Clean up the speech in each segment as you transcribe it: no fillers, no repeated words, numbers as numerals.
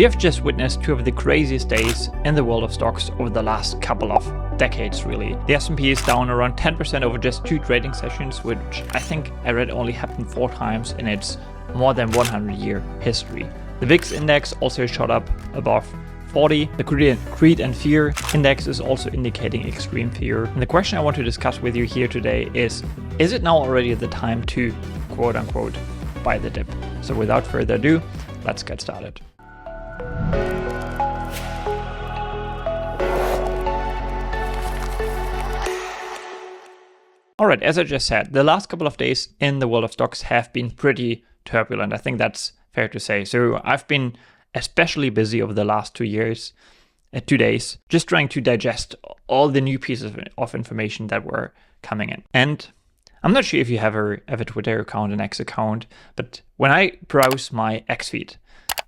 We have just witnessed two of the craziest days in the world of stocks over the last couple of decades, really. The S&P is down around 10% over just 2 trading sessions, which I think I read only happened 4 times in its more than 100-year history. The VIX index also shot up above 40. The Greed and Fear index is also indicating extreme fear. And the question I want to discuss with you here today is it now already the time to, quote unquote, buy the dip? So without further ado, let's get started. Alright, as I just said, the last couple of days in the world of stocks have been pretty turbulent. I think that's fair to say. So I've been especially busy over the last 2 days, just trying to digest all the new pieces of information that were coming in. And I'm not sure if you have a Twitter account, an X account, but when I browse my X feed,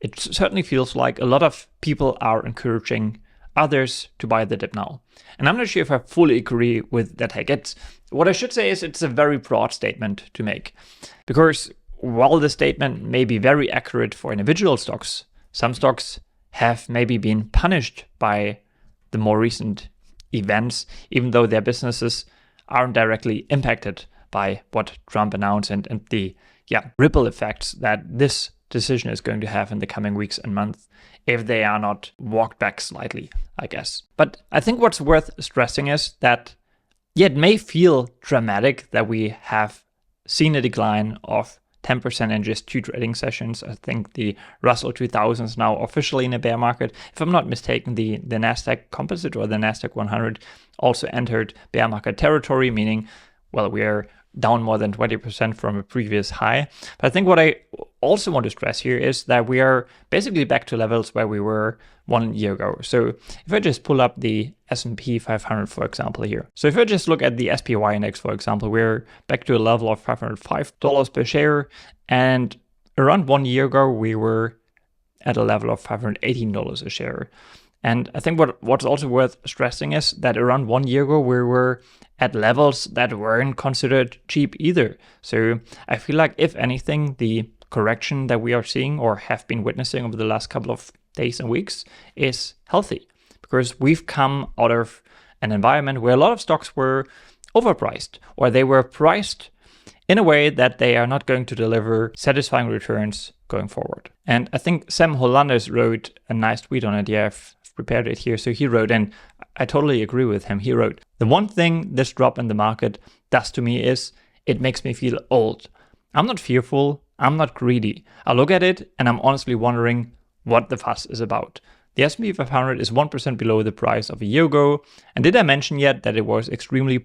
it certainly feels like a lot of people are encouraging others to buy the dip now. And I'm not sure if I fully agree with that take. What I should say is it's a very broad statement to make. Because while the statement may be very accurate for individual stocks, some stocks have maybe been punished by the more recent events, even though their businesses aren't directly impacted by what Trump announced and the ripple effects that this decision is going to have in the coming weeks and months if they are not walked back slightly, I guess. But I think what's worth stressing is that, it may feel dramatic that we have seen a decline of 10% in just 2 trading sessions. I think the Russell 2000 is now officially in a bear market. If I'm not mistaken, the Nasdaq Composite or the Nasdaq 100 also entered bear market territory, meaning, we are down more than 20% from a previous high. But I think what I also want to stress here is that we are basically back to levels where we were 1 year ago. So if I just pull up the S&P 500, for example, here. So if I just look at the SPY index, for example, we're back to a level of $505 per share. And around 1 year ago, we were at a level of $518 a share. And I think what's also worth stressing is that around 1 year ago, we were at levels that weren't considered cheap either. So I feel like, if anything, the correction that we are seeing or have been witnessing over the last couple of days and weeks is healthy, because we've come out of an environment where a lot of stocks were overpriced, or they were priced in a way that they are not going to deliver satisfying returns going forward. And I think Sam Hollanders wrote a nice tweet on it. Yeah, I've prepared it here. So he wrote, and I totally agree with him. He wrote, "The one thing this drop in the market does to me is it makes me feel old. I'm not fearful. I'm not greedy. I look at it and I'm honestly wondering what the fuss is about. The S&P 500 is 1% below the price of a year ago. And did I mention yet that it was extremely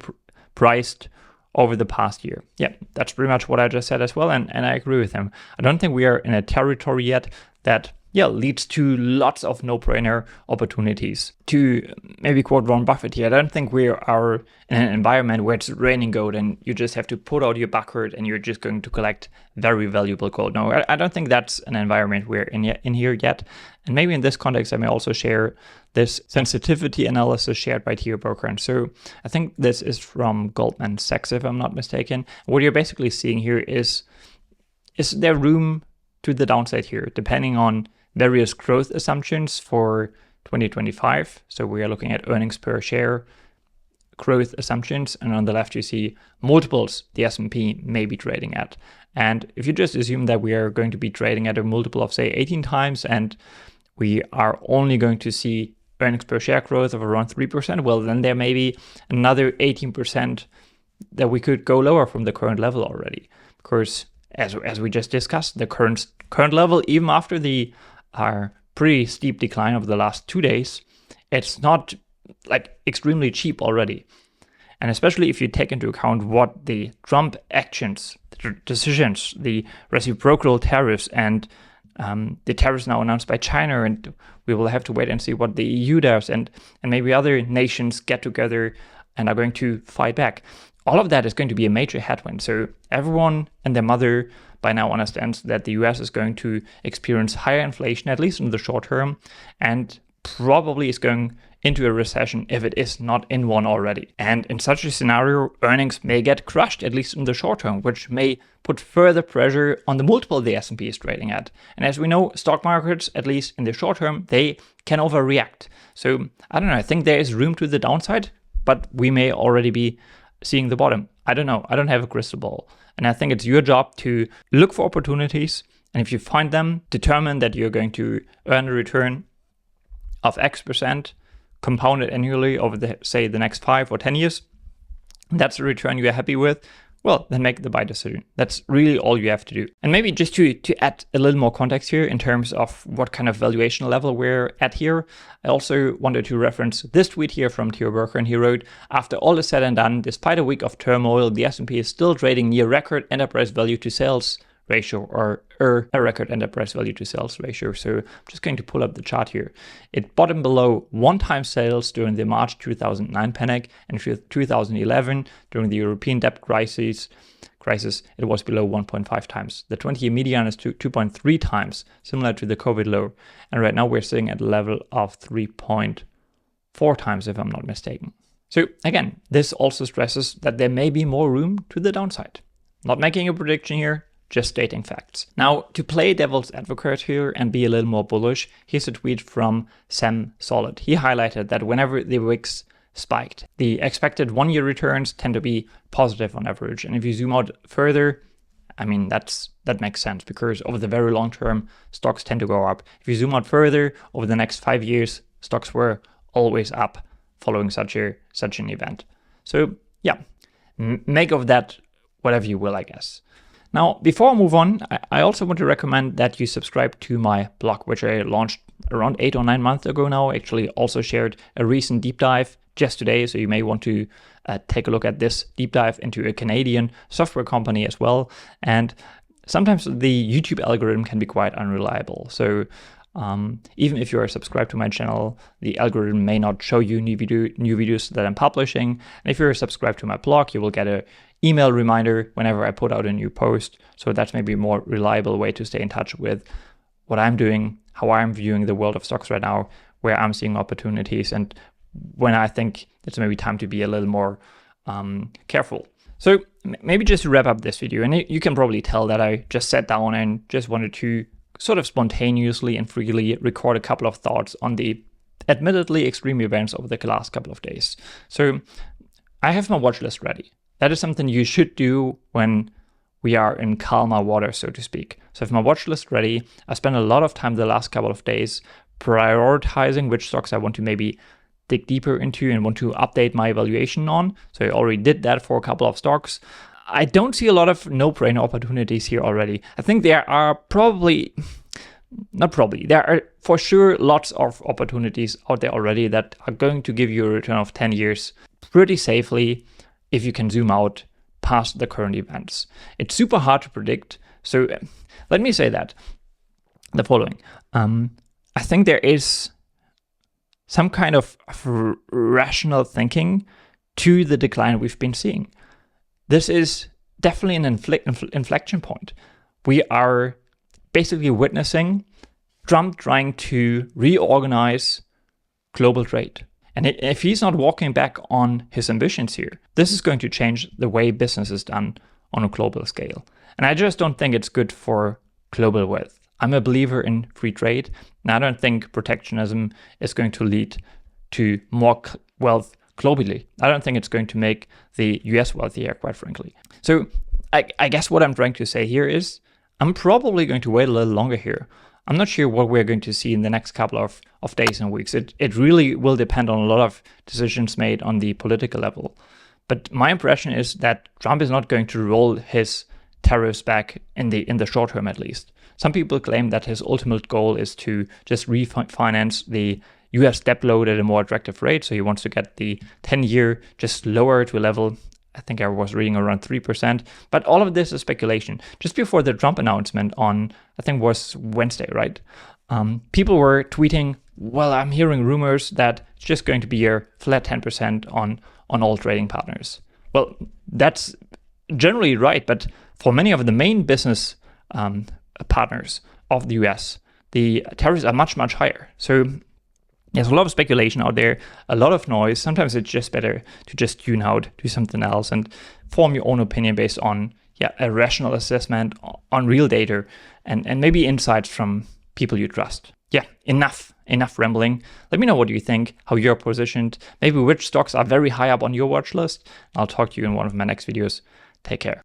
priced over the past year?" Yeah, that's pretty much what I just said as well. And I agree with him. I don't think we are in a territory yet that leads to lots of no-brainer opportunities. To maybe quote Warren Buffett here, I don't think we are in an environment where it's raining gold and you just have to put out your bucket and you're just going to collect very valuable gold. No, I don't think that's an environment we're in here yet. And maybe in this context, I may also share this sensitivity analysis shared by Theo Broker. And so I think this is from Goldman Sachs, if I'm not mistaken. What you're basically seeing here is there room to the downside here, depending on various growth assumptions for 2025. So we are looking at earnings per share growth assumptions. And on the left, you see multiples the S&P may be trading at. And if you just assume that we are going to be trading at a multiple of, say, 18 times, and we are only going to see earnings per share growth of around 3%, well, then there may be another 18% that we could go lower from the current level already. Because as we just discussed, the current level, even after the pretty steep decline of the last 2 days, it's not like extremely cheap already. And especially if you take into account what the Trump actions, the decisions, the reciprocal tariffs, and the tariffs now announced by China, and we will have to wait and see what the EU does, and maybe other nations get together and are going to fight back. All of that is going to be a major headwind. So everyone and their mother by now understands that the US is going to experience higher inflation, at least in the short term, and probably is going into a recession if it is not in one already. And in such a scenario, earnings may get crushed, at least in the short term, which may put further pressure on the multiple the S&P is trading at. And as we know, stock markets, at least in the short term, they can overreact. So I don't know, I think there is room to the downside, but we may already be seeing the bottom. I don't know. I don't have a crystal ball. And I think it's your job to look for opportunities. And if you find them, determine that you're going to earn a return of X%, compounded annually over the next 5 or 10 years. That's a return you're happy with. Well, then make the buy decision. That's really all you have to do. And maybe just to add a little more context here in terms of what kind of valuation level we're at here, I also wanted to reference this tweet here from Theo Berker, and he wrote, after all is said and done, despite a week of turmoil, the S&P is still trading near record enterprise value to sales ratio, or a record enterprise value to sales ratio. So I'm just going to pull up the chart here. It bottomed below 1x sales during the March 2009 panic, and 2011 during the European debt crisis, it was below 1.5x. The 20-year median is 2.3x, similar to the COVID low. And right now we're sitting at a level of 3.4x, if I'm not mistaken. So again, this also stresses that there may be more room to the downside. Not making a prediction here, just stating facts. Now, to play devil's advocate here and be a little more bullish, here's a tweet from Sam Solid. He highlighted that whenever the VIX spiked, the expected one-year returns tend to be positive on average. And if you zoom out further, I mean, that makes sense, because over the very long term, stocks tend to go up. If you zoom out further, over the next 5 years, stocks were always up following such an event. So yeah, make of that whatever you will, I guess. Now, before I move on, I also want to recommend that you subscribe to my blog, which I launched around 8 or 9 months ago now. Actually, also shared a recent deep dive just today, so you may want to take a look at this deep dive into a Canadian software company as well. And sometimes the YouTube algorithm can be quite unreliable. So even if you are subscribed to my channel, the algorithm may not show you new videos that I'm publishing. And if you're subscribed to my blog, you will get an email reminder whenever I put out a new post. So that's maybe a more reliable way to stay in touch with what I'm doing, how I'm viewing the world of stocks right now, where I'm seeing opportunities, and when I think it's maybe time to be a little more careful. So maybe just to wrap up this video, and you can probably tell that I just sat down and just wanted to sort of spontaneously and freely record a couple of thoughts on the admittedly extreme events over the last couple of days. So I have my watch list ready. That is something you should do when we are in calmer water, so to speak. So I have my watch list ready. I spent a lot of time the last couple of days prioritizing which stocks I want to maybe dig deeper into and want to update my evaluation on. So I already did that for a couple of stocks. I don't see a lot of no-brainer opportunities here already. I think there are there are for sure lots of opportunities out there already that are going to give you a return of 10 years pretty safely if you can zoom out past the current events. It's super hard to predict. So let me say that the following. I think there is some kind of rational thinking to the decline we've been seeing. This is definitely an inflection point. We are basically witnessing Trump trying to reorganize global trade. And if he's not walking back on his ambitions here, this is going to change the way business is done on a global scale. And I just don't think it's good for global wealth. I'm a believer in free trade, and I don't think protectionism is going to lead to more wealth globally. I don't think it's going to make the US wealthier, quite frankly. So I guess what I'm trying to say here is I'm probably going to wait a little longer here. I'm not sure what we're going to see in the next couple of days and weeks. It really will depend on a lot of decisions made on the political level. But my impression is that Trump is not going to roll his tariffs back in the short term, at least. Some people claim that his ultimate goal is to just refinance the US debt load at a more attractive rate. So he wants to get the 10-year just lower to a level, I think I was reading around 3%. But all of this is speculation. Just before the Trump announcement on, I think was Wednesday, right? People were tweeting, well, I'm hearing rumors that it's just going to be a flat 10% on all trading partners. Well, that's generally right. But for many of the main business partners of the US, the tariffs are much, much higher. So There's a lot of speculation out there, a lot of noise. Sometimes it's just better to just tune out, do something else, and form your own opinion based on a rational assessment on real data and maybe insights from people you trust. Enough rambling. Let me know what you think, how you're positioned, maybe which stocks are very high up on your watch list. I'll talk to you in one of my next videos. Take care.